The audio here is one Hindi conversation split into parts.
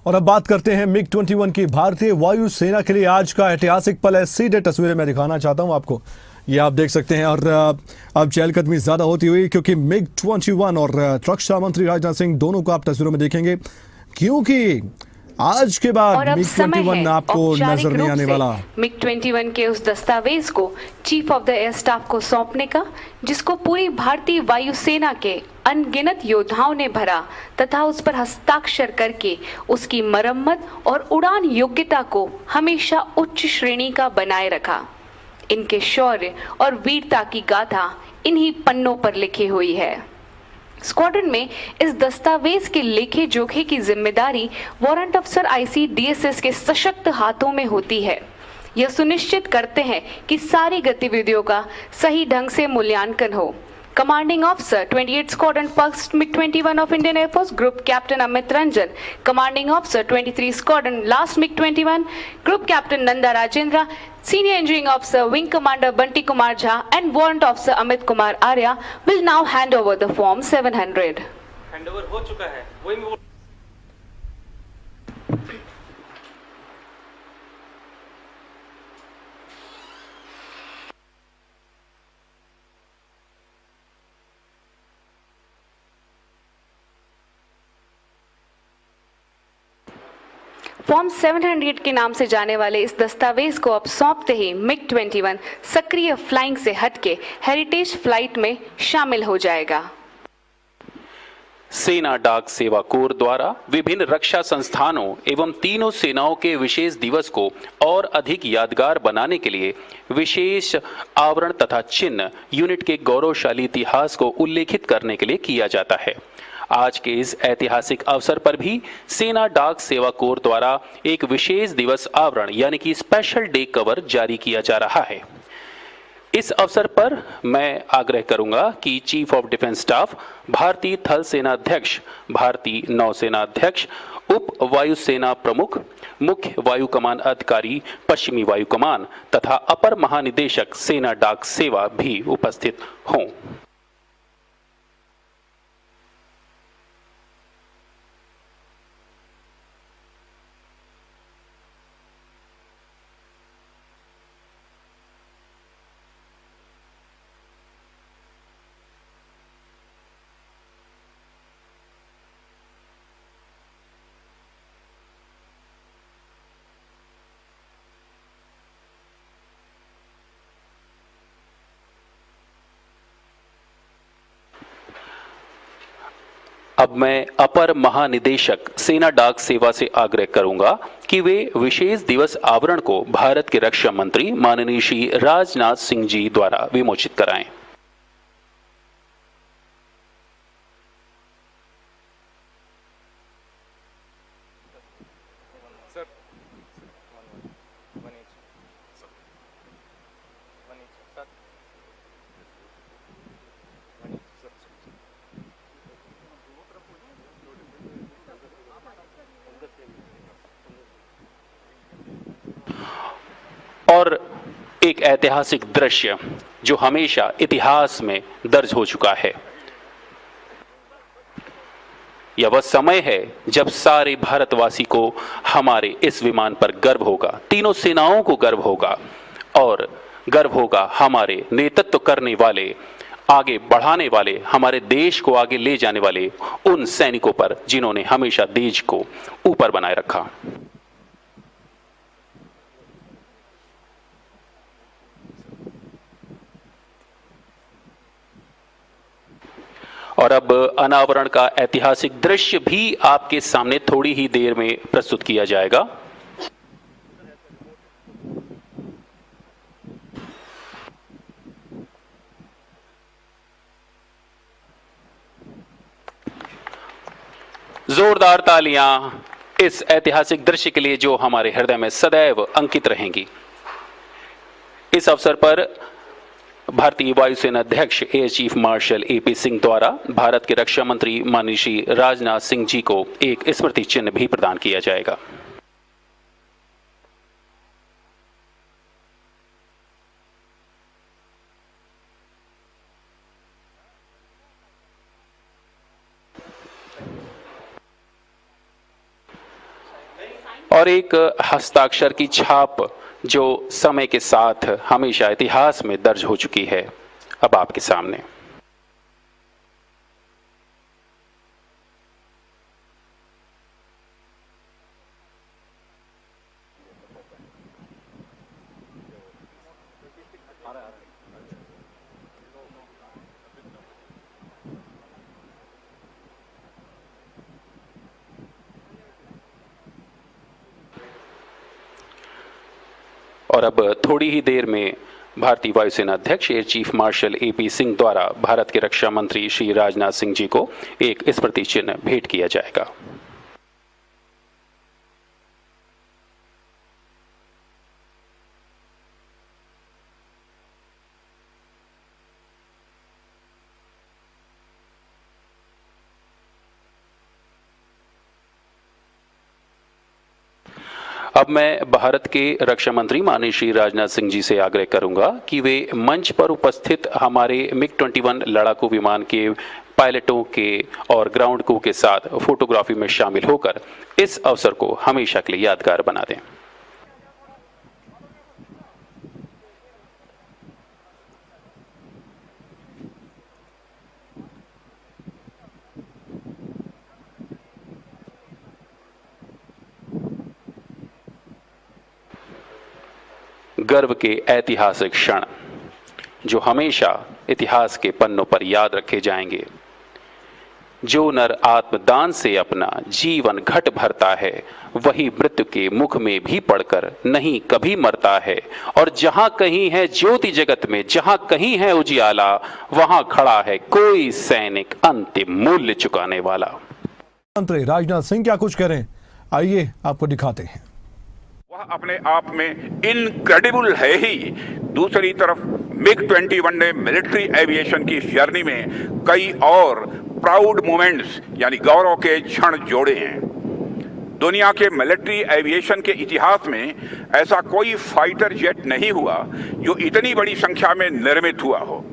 और अब बात करते हैं मिग 21 की। भारतीय वायुसेना के लिए आज का ऐतिहासिक पल है। सीधे तस्वीरें मैं दिखाना चाहता हूं आपको, ये आप देख सकते हैं। और अब चहलकदमी ज्यादा होती हुई, क्योंकि मिग 21 और रक्षा मंत्री राजनाथ सिंह दोनों को आप तस्वीरों में देखेंगे, क्योंकि आज के बाद और अब मिग समय 21 है आपको नजर नहीं आने वाला। मिग 21 के उस दस्तावेज को chief of the air staff को सौंपने का, जिसको पूरी भारतीय वायुसेना के अनगिनत योद्धाओं ने भरा तथा उस पर हस्ताक्षर करके उसकी मरम्मत और उड़ान योग्यता को हमेशा उच्च श्रेणी का बनाए रखा। इनके शौर्य और वीरता की गाथा इन्हीं पन्नों पर लिखी हुई है। स्क्वाड्रन में इस दस्तावेज के लेखे जोखे की जिम्मेदारी वारंट अफसर ICDSS के सशक्त हाथों में होती है। यह सुनिश्चित करते हैं कि सारी गतिविधियों का सही ढंग से मूल्यांकन हो। Commanding officer 28 squadron first MiG 21 of Indian air force group captain Amit Ranjan, commanding officer 23 squadron last MiG 21 group captain Nanda Rajendra, Senior Engineering Officer Wing Commander Bunty Kumar Jha and Warrant Officer Amit Kumar Arya will now hand over the Form 700. Handover हो चुका है, वही मैं फॉर्म 700 के नाम से जाने वाले इस दस्तावेज को अब सौंपते ही मिग 21 सक्रिय फ्लाइंग से हटके हेरिटेज फ्लाइट में शामिल हो जाएगा। सेना डाक सेवा कोर द्वारा विभिन्न रक्षा संस्थानों एवं तीनों सेनाओं के विशेष दिवस को और अधिक यादगार बनाने के लिए विशेष आवरण तथा चिन्ह यूनिट के गौरवशाली इतिहास को उल्लेखित करने के लिए किया जाता है। आज के इस ऐतिहासिक अवसर पर भी सेना डाक सेवा कोर द्वारा एक विशेष दिवस आवरण यानी कि स्पेशल डे कवर जारी किया जा रहा है। इस अवसर पर मैं आग्रह करूंगा कि चीफ ऑफ डिफेंस स्टाफ, भारतीय थल सेना अध्यक्ष, भारतीय नौसेना अध्यक्ष, उप वायुसेना प्रमुख, मुख्य वायु कमान अधिकारी पश्चिमी वायु कमान तथा अपर महानिदेशक सेना डाक सेवा भी उपस्थित हों। अब मैं अपर महानिदेशक सेना डाक सेवा से आग्रह करूंगा कि वे विशेष दिवस आवरण को भारत के रक्षा मंत्री माननीय श्री राजनाथ सिंह जी द्वारा विमोचित कराएं। और एक ऐतिहासिक दृश्य जो हमेशा इतिहास में दर्ज हो चुका है। यह वह समय है जब सारे भारतवासी को हमारे इस विमान पर गर्व होगा, तीनों सेनाओं को गर्व होगा और गर्व होगा हमारे नेतृत्व करने वाले, आगे बढ़ाने वाले, हमारे देश को आगे ले जाने वाले उन सैनिकों पर जिन्होंने हमेशा देश को ऊपर बनाए रखा। और अब अनावरण का ऐतिहासिक दृश्य भी आपके सामने थोड़ी ही देर में प्रस्तुत किया जाएगा। जोरदार तालियां इस ऐतिहासिक दृश्य के लिए जो हमारे हृदय में सदैव अंकित रहेंगी। इस अवसर पर भारतीय वायुसेना अध्यक्ष air chief marshal AP Singh द्वारा भारत के रक्षा मंत्री माननीय श्री राजनाथ सिंह जी को एक स्मृति चिन्ह भी प्रदान किया जाएगा। और एक हस्ताक्षर की छाप जो समय के साथ हमेशा इतिहास में दर्ज हो चुकी है, अब आपके सामने। और अब थोड़ी ही देर में भारतीय वायुसेना अध्यक्ष air chief marshal AP Singh द्वारा भारत के रक्षा मंत्री श्री राजनाथ सिंह जी को एक स्मृति चिन्ह भेंट किया जाएगा। अब मैं भारत के रक्षा मंत्री माननीय श्री राजनाथ सिंह जी से आग्रह करूंगा कि वे मंच पर उपस्थित हमारे MiG-21 लड़ाकू विमान के पायलटों के और ग्राउंड क्रू के साथ फोटोग्राफी में शामिल होकर इस अवसर को हमेशा के लिए यादगार बना दें। गर्व के ऐतिहासिक क्षण जो हमेशा इतिहास के पन्नों पर याद रखे जाएंगे। जो नर आत्मदान से अपना जीवन घट भरता है, वही मृत्यु के मुख में भी पड़कर नहीं कभी मरता है। और जहां कहीं है ज्योति जगत में, जहां कहीं है उजियाला, वहां खड़ा है कोई सैनिक अंतिम मूल्य चुकाने वाला। मंत्री राजनाथ सिंह क्या कुछ करें, आइए आपको दिखाते हैं। वह अपने आप में इनक्रेडिबल है ही। दूसरी तरफ MiG-21 ने मिलिट्री एविएशन की जर्नी में कई और प्राउड मोमेंट्स यानी गौरव के क्षण जोड़े हैं। दुनिया के मिलिट्री एविएशन के इतिहास में ऐसा कोई फाइटर जेट नहीं हुआ जो इतनी बड़ी संख्या में निर्मित हुआ हो।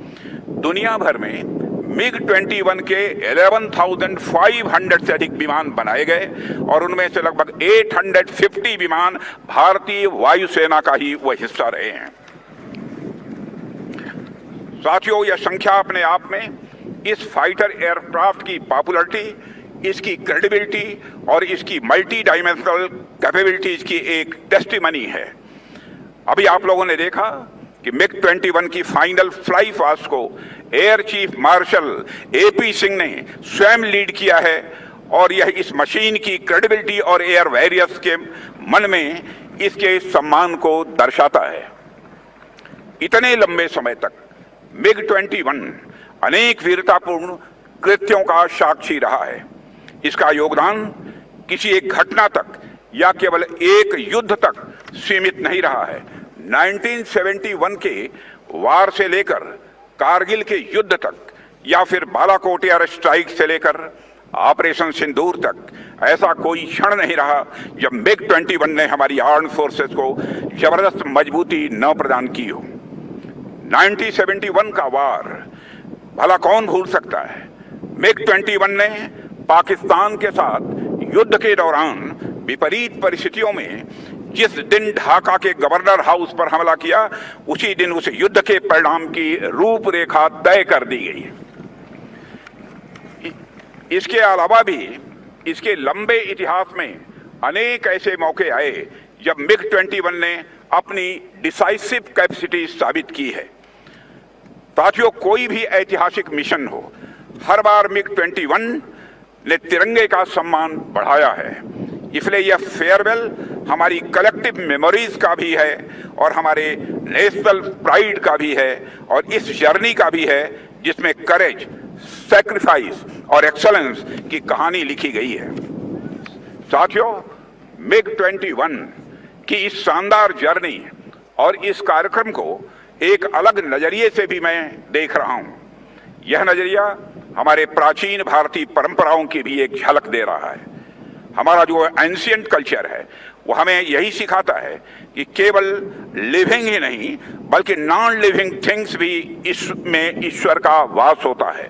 दुनिया भर में MiG-21 के 11,500 से अधिक विमान बनाए गए और उनमें से लगभग 850 विमान भारतीय वायुसेना का ही वह हिस्सा रहे हैं। साथियों, यह संख्या अपने आप में इस फाइटर एयरक्राफ्ट की पॉपुलैरिटी, इसकी क्रेडिबिलिटी और इसकी मल्टी डायमेंशनल कैपेबिलिटीज की एक टेस्टिमनी है। अभी आप लोगों ने देखा कि MiG-21 की फाइनल फ्लाई पास्ट को air chief marshal AP Singh ने स्वयं लीड किया है और यह इस मशीन की क्रेडिबिलिटी और एयर वॉरियर्स के मन में इसके सम्मान को दर्शाता है। इतने लंबे समय तक MiG-21 अनेक वीरतापूर्ण कृत्यों का साक्षी रहा है। इसका योगदान किसी एक घटना तक या केवल एक युद्ध तक सीमित नहीं रहा है। 1971 के वार से लेकर कारगिल के युद्ध तक या फिर बालाकोट एयर स्ट्राइक से लेकर ऑपरेशन सिंदूर तक ऐसा कोई क्षण नहीं रहा जब MiG-21 ने हमारी आर्म्ड फोर्सेस को जबरदस्त मजबूती न प्रदान की हो। 1971 का वार भला कौन भूल सकता है। MiG-21 ने पाकिस्तान के साथ युद्ध के दौरान विपरीत परिस्थितियों में जिस दिन ढाका के गवर्नर हाउस पर हमला किया, उसी दिन उस युद्ध के परिणाम की रूपरेखा तय कर दी गई। इसके अलावा भी इसके लंबे इतिहास में अनेक ऐसे मौके आए जब MiG-21 ने अपनी डिसाइसिव कैपेसिटी साबित की है। साथियों, कोई भी ऐतिहासिक मिशन हो, हर बार MiG-21 ने तिरंगे का सम्मान बढ़ाया है। इसलिए यह फेयरवेल हमारी कलेक्टिव मेमोरीज का भी है और हमारे नेशनल प्राइड का भी है और इस जर्नी का भी है जिसमें करेज, सैक्रिफाइस और एक्सलेंस की कहानी लिखी गई है। साथियों, MiG-21 की इस शानदार जर्नी और इस कार्यक्रम को एक अलग नजरिए से भी मैं देख रहा हूं। यह नजरिया हमारे प्राचीन भारतीय परंपराओं की भी एक झलक दे रहा है। हमारा जो एंशिएंट कल्चर है वो हमें यही सिखाता है कि केवल लिविंग ही नहीं बल्कि नॉन लिविंग थिंग्स भी इसमें ईश्वर का वास होता है।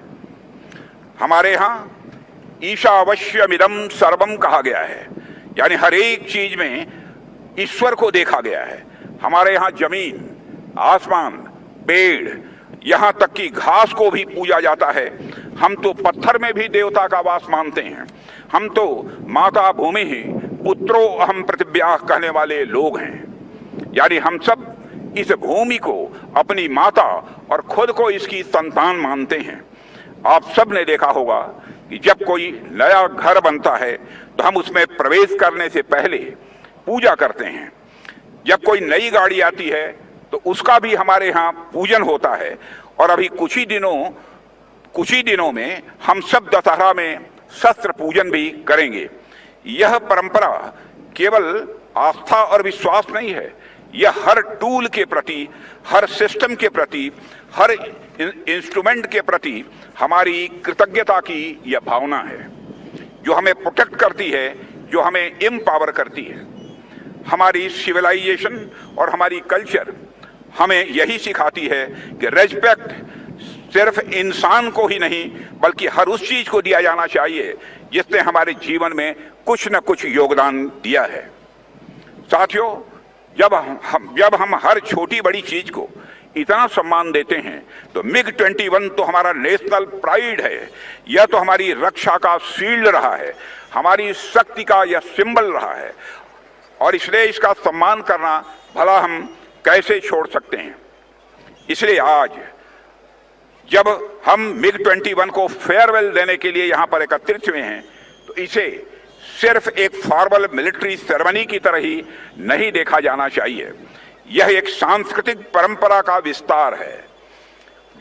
हमारे यहाँ ईशावास्यमिदं सर्वम कहा गया है यानी हर एक चीज में ईश्वर को देखा गया है। हमारे यहाँ जमीन, आसमान, पेड़, यहाँ तक कि घास को भी पूजा जाता है। हम तो पत्थर में भी देवता का वास मानते हैं। हम तो माता भूमि ही पुत्रो अहम पृथिव्याः कहने वाले लोग हैं। यानी हम सब इस भूमि को अपनी माता और खुद को इसकी संतान मानते हैं। आप सब ने देखा होगा कि जब कोई नया घर बनता है तो हम उसमें प्रवेश करने से पहले पूजा करते हैं। जब कोई नई गाड़ी आती है तो उसका भी हमारे यहाँ पूजन होता है। और अभी कुछ ही दिनों में हम सब दशहरा में शस्त्र पूजन भी करेंगे। यह परंपरा केवल आस्था और विश्वास नहीं है, यह हर टूल के प्रति, हर सिस्टम के प्रति, हर इंस्ट्रूमेंट के प्रति हमारी कृतज्ञता की यह भावना है, जो हमें प्रोटेक्ट करती है, जो हमें एम्पावर करती है। हमारी सिविलाइजेशन और हमारी कल्चर हमें यही सिखाती है कि रेस्पेक्ट सिर्फ इंसान को ही नहीं बल्कि हर उस चीज को दिया जाना चाहिए जिसने हमारे जीवन में कुछ न कुछ योगदान दिया है। साथियों, जब हम हर छोटी बड़ी चीज को इतना सम्मान देते हैं तो MiG-21 तो हमारा नेशनल प्राइड है। यह तो हमारी रक्षा का शील्ड रहा है, हमारी शक्ति का यह सिंबल रहा है, और इसलिए इसका सम्मान करना भला हम कैसे छोड़ सकते हैं। इसलिए आज जब हम MiG-21 को फेयरवेल देने के लिए यहाँ पर एकत्रित हुए हैं तो इसे सिर्फ एक फॉर्मल मिलिट्री सेरेमनी की तरह ही नहीं देखा जाना चाहिए। यह एक सांस्कृतिक परंपरा का विस्तार है।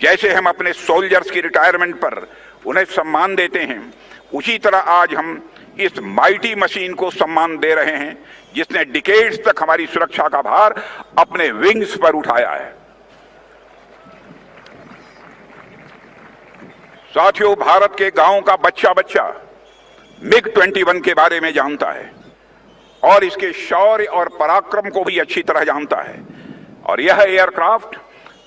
जैसे हम अपने सोल्जर्स की रिटायरमेंट पर उन्हें सम्मान देते हैं, उसी तरह आज हम इस माइटी मशीन को सम्मान दे रहे हैं जिसने डिकेड्स तक हमारी सुरक्षा का भार अपने विंग्स पर उठाया है। साथियों, भारत के गांव का बच्चा MiG-21 के बारे में जानता है और इसके शौर्य और पराक्रम को भी अच्छी तरह जानता है। और यह एयरक्राफ्ट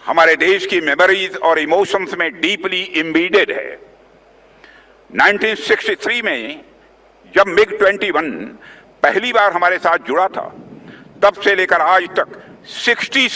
हमारे देश की मेमोरीज और इमोशंस में डीपली इम्बीडेड है। 1963 में जब MiG-21 पहली बार हमारे साथ जुड़ा था, तब से लेकर आज तक 60